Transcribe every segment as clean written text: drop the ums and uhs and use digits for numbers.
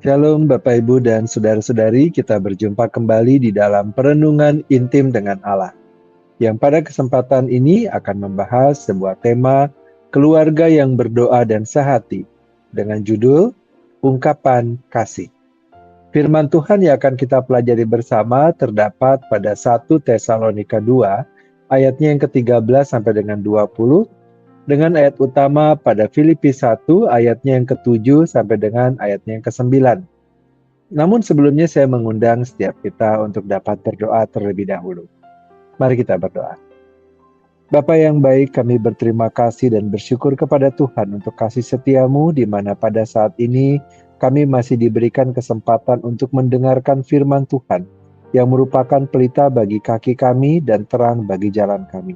Shalom Bapak Ibu dan Saudara-saudari, kita berjumpa kembali di dalam perenungan intim dengan Allah. Yang pada kesempatan ini akan membahas sebuah tema keluarga yang berdoa dan sehati dengan judul Ungkapan Kasih. Firman Tuhan yang akan kita pelajari bersama terdapat pada 1 Tesalonika 2 ayatnya yang ke-13 sampai dengan 20 dengan ayat utama pada Filipi 1 ayatnya yang ke-7 sampai dengan ayatnya yang ke-9. Namun sebelumnya saya mengundang setiap kita untuk dapat berdoa terlebih dahulu. Mari kita berdoa. Bapa yang baik, kami berterima kasih dan bersyukur kepada Tuhan untuk kasih setiamu di mana pada saat ini kami masih diberikan kesempatan untuk mendengarkan firman Tuhan yang merupakan pelita bagi kaki kami dan terang bagi jalan kami.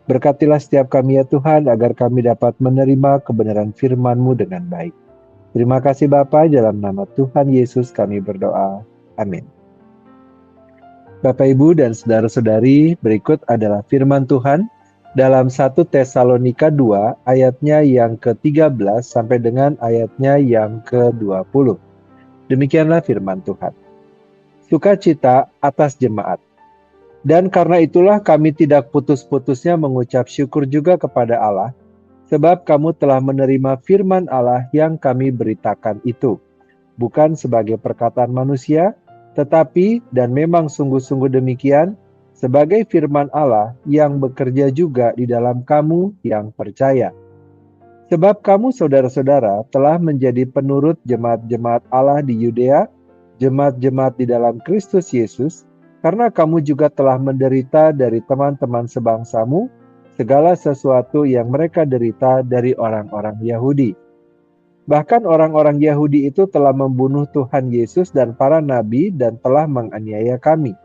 Berkatilah setiap kami ya Tuhan agar kami dapat menerima kebenaran firman-Mu dengan baik. Terima kasih Bapa, dalam nama Tuhan Yesus kami berdoa. Amin. Bapak Ibu dan Saudara-saudari, berikut adalah firman Tuhan dalam 1 Tesalonika 2 ayatnya yang ke-13 sampai dengan ayatnya yang ke-20. Demikianlah firman Tuhan. Sukacita atas jemaat. Dan karena itulah kami tidak putus-putusnya mengucap syukur juga kepada Allah, sebab kamu telah menerima firman Allah yang kami beritakan itu, bukan sebagai perkataan manusia, tetapi dan memang sungguh-sungguh demikian, sebagai firman Allah yang bekerja juga di dalam kamu yang percaya. Sebab kamu saudara-saudara telah menjadi penurut jemaat-jemaat Allah di Yudea, jemaat-jemaat di dalam Kristus Yesus, karena kamu juga telah menderita dari teman-teman sebangsamu, segala sesuatu yang mereka derita dari orang-orang Yahudi. Bahkan orang-orang Yahudi itu telah membunuh Tuhan Yesus dan para nabi dan telah menganiaya kami.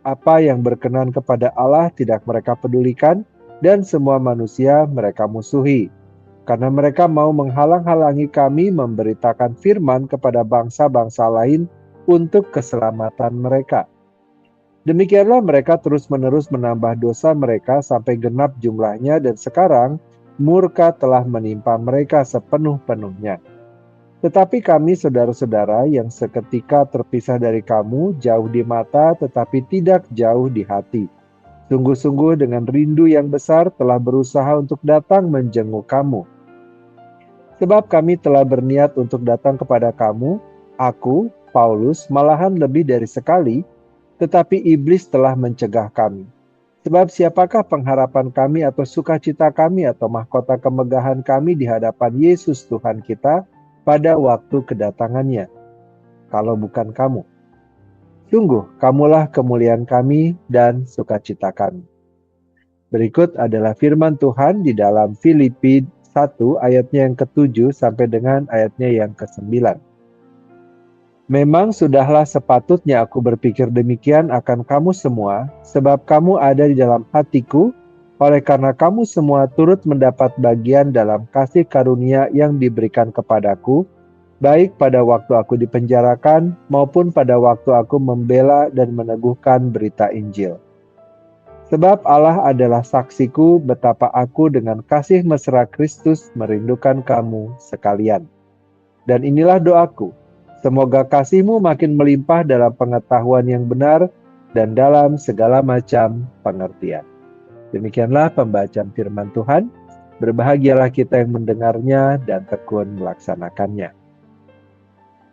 Apa yang berkenan kepada Allah tidak mereka pedulikan, dan semua manusia mereka musuhi. Karena mereka mau menghalang-halangi kami memberitakan firman kepada bangsa-bangsa lain untuk keselamatan mereka. Demikianlah mereka terus-menerus menambah dosa mereka sampai genap jumlahnya dan sekarang murka telah menimpa mereka sepenuh-penuhnya. Tetapi kami saudara-saudara yang seketika terpisah dari kamu jauh di mata tetapi tidak jauh di hati. Sungguh-sungguh dengan rindu yang besar telah berusaha untuk datang menjenguk kamu. Sebab kami telah berniat untuk datang kepada kamu, aku, Paulus, malahan lebih dari sekali, tetapi iblis telah mencegah kami. Sebab siapakah pengharapan kami atau sukacita kami atau mahkota kemegahan kami di hadapan Yesus Tuhan kita pada waktu kedatangannya, kalau bukan kamu? Sungguh, kamulah kemuliaan kami dan sukacita kami. Berikut adalah firman Tuhan di dalam Filipi 1 ayatnya yang ke-7 sampai dengan ayatnya yang ke-9. Memang sudahlah sepatutnya aku berpikir demikian akan kamu semua, sebab kamu ada di dalam hatiku, oleh karena kamu semua turut mendapat bagian dalam kasih karunia yang diberikan kepadaku, baik pada waktu aku dipenjarakan maupun pada waktu aku membela dan meneguhkan berita Injil. Sebab Allah adalah saksiku betapa aku dengan kasih mesra Kristus merindukan kamu sekalian. Dan inilah doaku, semoga kasihmu makin melimpah dalam pengetahuan yang benar dan dalam segala macam pengertian. Demikianlah pembacaan firman Tuhan. Berbahagialah kita yang mendengarnya dan tekun melaksanakannya.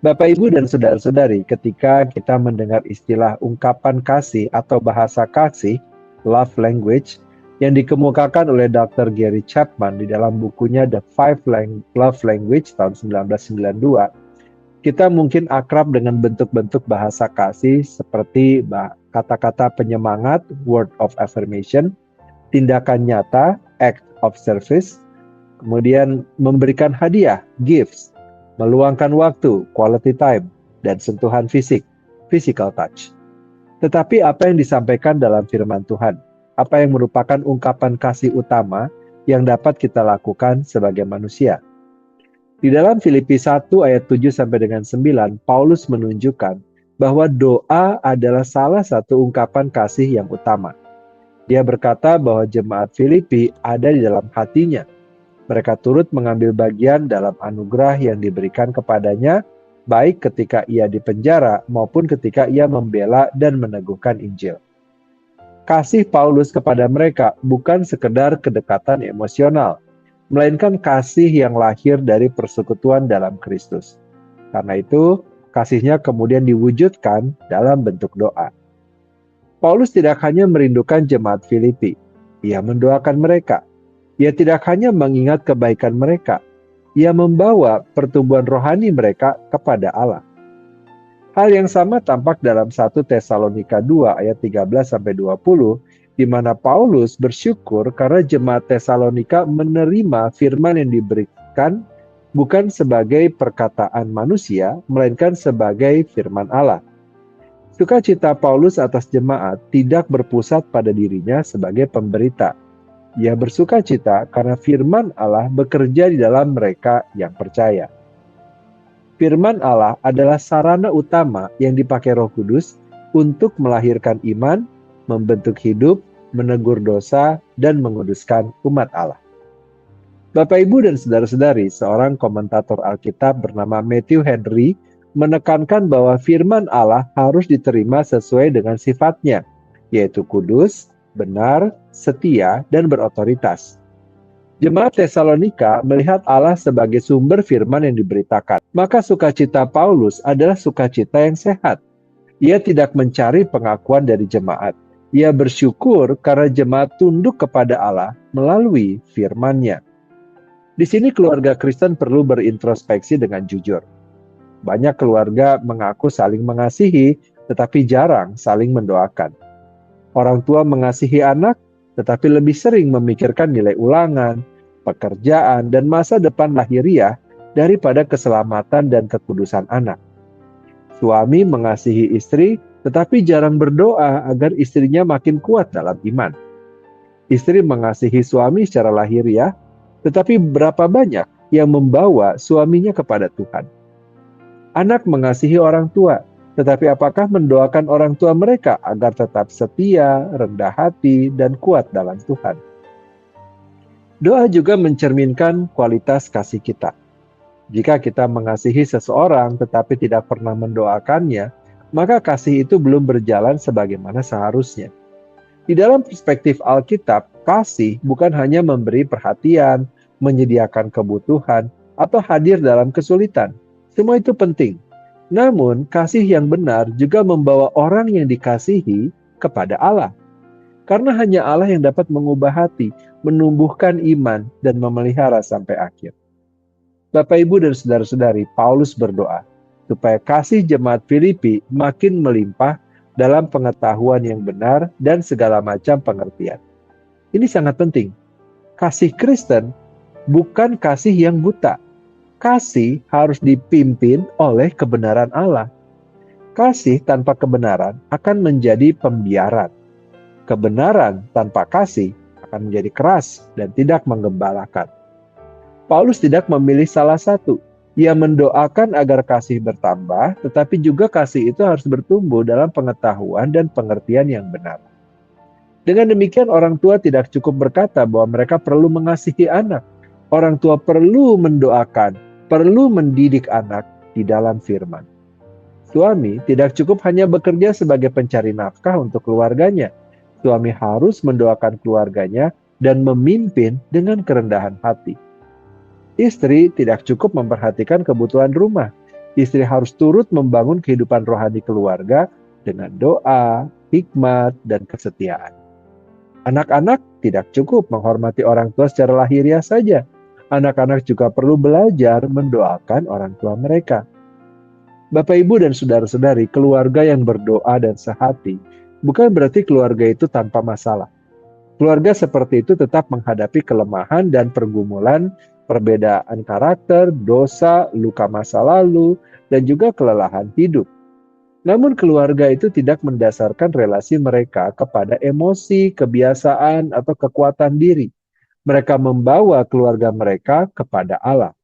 Bapak, Ibu, dan saudara-saudari, ketika kita mendengar istilah ungkapan kasih atau bahasa kasih, love language, yang dikemukakan oleh Dr. Gary Chapman di dalam bukunya The Five Love Language tahun 1992, kita mungkin akrab dengan bentuk-bentuk bahasa kasih seperti kata-kata penyemangat, word of affirmation, tindakan nyata, act of service, kemudian memberikan hadiah, gifts, meluangkan waktu, quality time, dan sentuhan fisik, physical touch. Tetapi apa yang disampaikan dalam firman Tuhan? Apa yang merupakan ungkapan kasih utama yang dapat kita lakukan sebagai manusia? Di dalam Filipi 1 ayat 7 sampai dengan 9, Paulus menunjukkan bahwa doa adalah salah satu ungkapan kasih yang utama. Dia berkata bahwa jemaat Filipi ada di dalam hatinya. Mereka turut mengambil bagian dalam anugerah yang diberikan kepadanya baik ketika ia dipenjara maupun ketika ia membela dan meneguhkan Injil. Kasih Paulus kepada mereka bukan sekedar kedekatan emosional, melainkan kasih yang lahir dari persekutuan dalam Kristus. Karena itu, kasihnya kemudian diwujudkan dalam bentuk doa. Paulus tidak hanya merindukan jemaat Filipi, ia mendoakan mereka. Ia tidak hanya mengingat kebaikan mereka, ia membawa pertumbuhan rohani mereka kepada Allah. Hal yang sama tampak dalam 1 Tesalonika 2 ayat 13-20, di mana Paulus bersyukur karena jemaat Tesalonika menerima firman yang diberikan bukan sebagai perkataan manusia, melainkan sebagai firman Allah. Sukacita Paulus atas jemaat tidak berpusat pada dirinya sebagai pemberita. Ia bersukacita karena firman Allah bekerja di dalam mereka yang percaya. Firman Allah adalah sarana utama yang dipakai Roh Kudus untuk melahirkan iman, membentuk hidup, menegur dosa, dan menguduskan umat Allah. Bapak, Ibu, dan saudara-saudari, seorang komentator Alkitab bernama Matthew Henry menekankan bahwa firman Allah harus diterima sesuai dengan sifatnya, yaitu kudus, benar, setia, dan berotoritas. Jemaat Tesalonika melihat Allah sebagai sumber firman yang diberitakan. Maka sukacita Paulus adalah sukacita yang sehat. Ia tidak mencari pengakuan dari jemaat. Ia bersyukur karena jemaat tunduk kepada Allah melalui firman-Nya. Di sini keluarga Kristen perlu berintrospeksi dengan jujur. Banyak keluarga mengaku saling mengasihi, tetapi jarang saling mendoakan. Orang tua mengasihi anak, tetapi lebih sering memikirkan nilai ulangan, pekerjaan, dan masa depan lahiriah daripada keselamatan dan kekudusan anak. Suami mengasihi istri, tetapi jarang berdoa agar istrinya makin kuat dalam iman. Istri mengasihi suami secara lahiriah, tetapi berapa banyak yang membawa suaminya kepada Tuhan. Anak mengasihi orang tua, tetapi apakah mendoakan orang tua mereka agar tetap setia, rendah hati, dan kuat dalam Tuhan? Doa juga mencerminkan kualitas kasih kita. Jika kita mengasihi seseorang tetapi tidak pernah mendoakannya, maka kasih itu belum berjalan sebagaimana seharusnya. Di dalam perspektif Alkitab, kasih bukan hanya memberi perhatian, menyediakan kebutuhan, atau hadir dalam kesulitan. Semua itu penting. Namun, kasih yang benar juga membawa orang yang dikasihi kepada Allah. Karena hanya Allah yang dapat mengubah hati, menumbuhkan iman, dan memelihara sampai akhir. Bapak, Ibu, dan saudara-saudari, Paulus berdoa supaya kasih jemaat Filipi makin melimpah dalam pengetahuan yang benar dan segala macam pengertian. Ini sangat penting. Kasih Kristen bukan kasih yang buta. Kasih harus dipimpin oleh kebenaran Allah. Kasih tanpa kebenaran akan menjadi pembiaran. Kebenaran tanpa kasih akan menjadi keras dan tidak menggembalakan. Paulus tidak memilih salah satu. Ia mendoakan agar kasih bertambah, tetapi juga kasih itu harus bertumbuh dalam pengetahuan dan pengertian yang benar. Dengan demikian, orang tua tidak cukup berkata bahwa mereka perlu mengasihi anak. Orang tua perlu mendoakan, perlu mendidik anak di dalam firman. Suami tidak cukup hanya bekerja sebagai pencari nafkah untuk keluarganya. Suami harus mendoakan keluarganya dan memimpin dengan kerendahan hati. Istri tidak cukup memperhatikan kebutuhan rumah. Istri harus turut membangun kehidupan rohani keluarga dengan doa, hikmat, dan kesetiaan. Anak-anak tidak cukup menghormati orang tua secara lahiriah saja. Anak-anak juga perlu belajar mendoakan orang tua mereka. Bapak, Ibu, dan saudara-saudari, keluarga yang berdoa dan sehati bukan berarti keluarga itu tanpa masalah. Keluarga seperti itu tetap menghadapi kelemahan dan pergumulan, perbedaan karakter, dosa, luka masa lalu, dan juga kelelahan hidup. Namun keluarga itu tidak mendasarkan relasi mereka kepada emosi, kebiasaan, atau kekuatan diri. Mereka membawa keluarga mereka kepada Allah.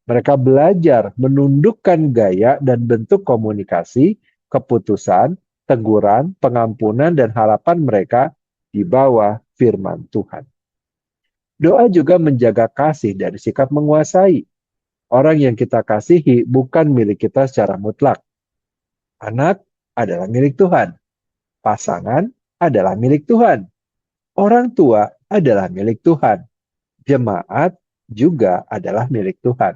Mereka belajar menundukkan gaya dan bentuk komunikasi, keputusan, teguran, pengampunan, dan harapan mereka di bawah firman Tuhan. Doa juga menjaga kasih dari sikap menguasai. Orang yang kita kasihi bukan milik kita secara mutlak. Anak adalah milik Tuhan. Pasangan adalah milik Tuhan. Orang tua adalah milik Tuhan. Jemaat juga adalah milik Tuhan.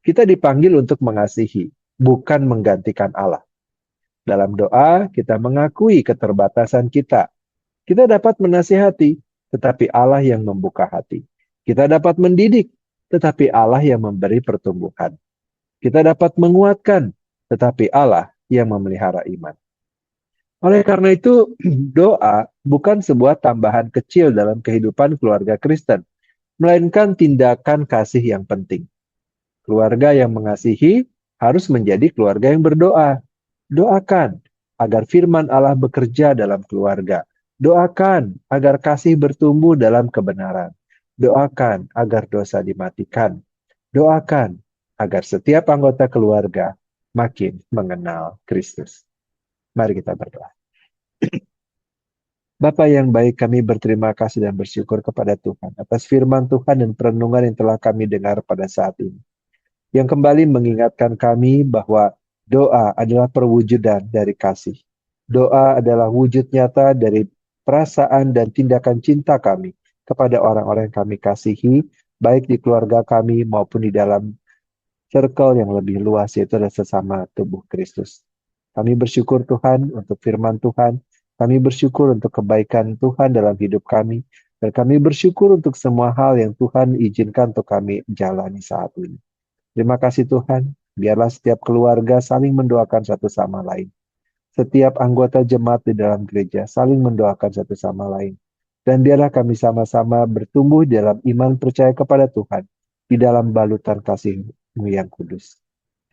Kita dipanggil untuk mengasihi, bukan menggantikan Allah. Dalam doa, kita mengakui keterbatasan kita. Kita dapat menasihati, tetapi Allah yang membuka hati. Kita dapat mendidik, tetapi Allah yang memberi pertumbuhan. Kita dapat menguatkan, tetapi Allah yang memelihara iman. Oleh karena itu, doa bukan sebuah tambahan kecil dalam kehidupan keluarga Kristen, melainkan tindakan kasih yang penting. Keluarga yang mengasihi harus menjadi keluarga yang berdoa. Doakan agar firman Allah bekerja dalam keluarga. Doakan agar kasih bertumbuh dalam kebenaran. Doakan agar dosa dimatikan. Doakan agar setiap anggota keluarga makin mengenal Kristus. Mari kita berdoa. Bapa yang baik, kami berterima kasih dan bersyukur kepada Tuhan atas firman Tuhan dan perenungan yang telah kami dengar pada saat ini. Yang kembali mengingatkan kami bahwa doa adalah perwujudan dari kasih. Doa adalah wujud nyata dari perasaan dan tindakan cinta kami kepada orang-orang yang kami kasihi, baik di keluarga kami maupun di dalam circle yang lebih luas, yaitu adalah sesama tubuh Kristus. Kami bersyukur Tuhan untuk firman Tuhan. Kami bersyukur untuk kebaikan Tuhan dalam hidup kami. Dan kami bersyukur untuk semua hal yang Tuhan izinkan untuk kami jalani saat ini. Terima kasih Tuhan. Biarlah setiap keluarga saling mendoakan satu sama lain. Setiap anggota jemaat di dalam gereja saling mendoakan satu sama lain. Dan biarlah kami sama-sama bertumbuh dalam iman percaya kepada Tuhan. Di dalam balutan kasih-Mu yang kudus.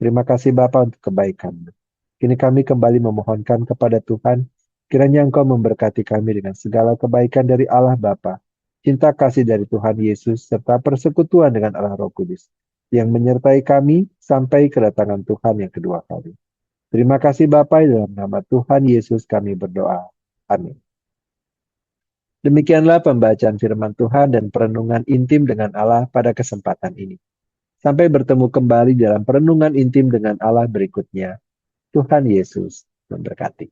Terima kasih Bapa untuk kebaikan-Mu. Kini kami kembali memohonkan kepada Tuhan, kiranya Engkau memberkati kami dengan segala kebaikan dari Allah Bapa, cinta kasih dari Tuhan Yesus, serta persekutuan dengan Allah Roh Kudus, yang menyertai kami sampai kedatangan Tuhan yang kedua kali. Terima kasih Bapa, dalam nama Tuhan Yesus kami berdoa. Amin. Demikianlah pembacaan firman Tuhan dan perenungan intim dengan Allah pada kesempatan ini. Sampai bertemu kembali dalam perenungan intim dengan Allah berikutnya. Tuhan Yesus memberkati.